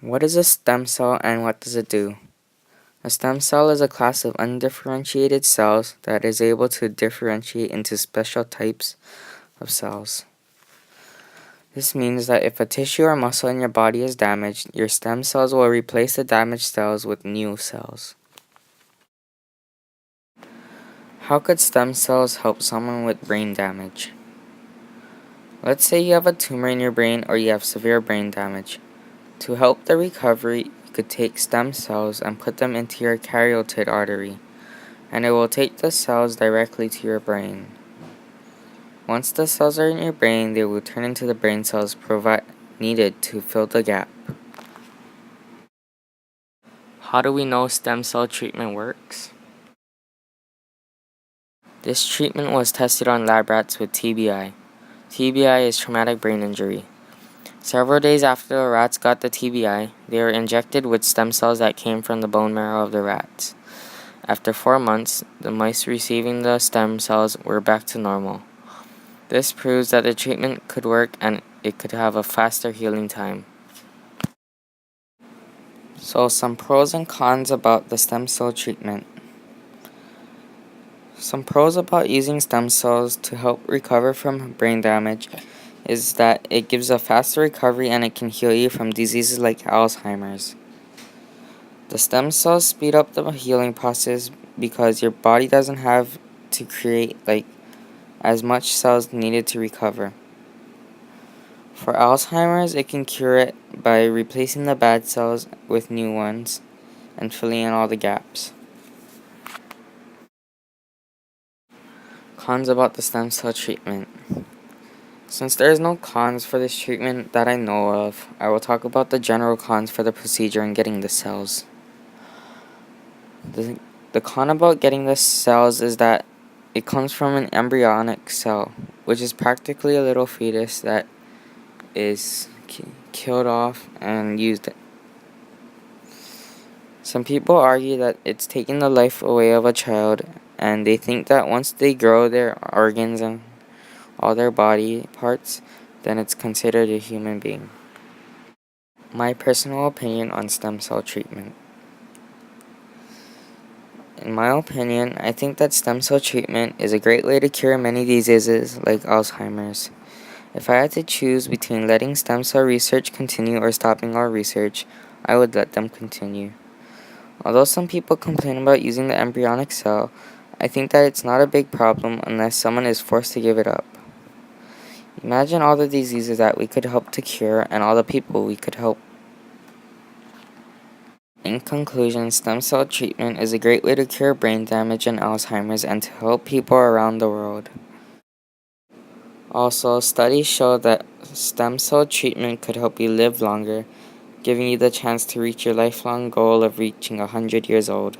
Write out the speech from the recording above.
What is a stem cell and what does it do? A stem cell is a class of undifferentiated cells that is able to differentiate into special types of cells. This means that if a tissue or muscle in your body is damaged, your stem cells will replace the damaged cells with new cells. How could stem cells help someone with brain damage? Let's say you have a tumor in your brain or you have severe brain damage. To help the recovery, you could take stem cells and put them into your carotid artery, and it will take the cells directly to your brain. Once the cells are in your brain, they will turn into the brain cells needed to fill the gap. How do we know stem cell treatment works? This treatment was tested on lab rats with TBI. TBI is traumatic brain injury. Several days after the rats got the TBI, they were injected with stem cells that came from the bone marrow of the rats. After 4 months, the mice receiving the stem cells were back to normal. This proves that the treatment could work and it could have a faster healing time. So some pros and cons about the stem cell treatment. Some pros about using stem cells to help recover from brain damage is that it gives a faster recovery and it can heal you from diseases like Alzheimer's. The stem cells speed up the healing process because your body doesn't have to create as much cells needed to recover. For Alzheimer's, it can cure it by replacing the bad cells with new ones and filling in all the gaps. Cons about the stem cell treatment. Since there is no cons for this treatment that I know of, I will talk about the general cons for the procedure and getting the cells. The con about getting the cells is that it comes from an embryonic cell, which is practically a little fetus that is killed off and used. Some people argue that it's taking the life away of a child, and they think that once they grow their organs and all their body parts, then it's considered a human being. My personal opinion on stem cell treatment. In my opinion, I think that stem cell treatment is a great way to cure many diseases like Alzheimer's. If I had to choose between letting stem cell research continue or stopping all research, I would let them continue. Although some people complain about using the embryonic cell, I think that it's not a big problem unless someone is forced to give it up. Imagine all the diseases that we could help to cure and all the people we could help. In conclusion, stem cell treatment is a great way to cure brain damage and Alzheimer's and to help people around the world. Also, studies show that stem cell treatment could help you live longer, giving you the chance to reach your lifelong goal of reaching 100 years old.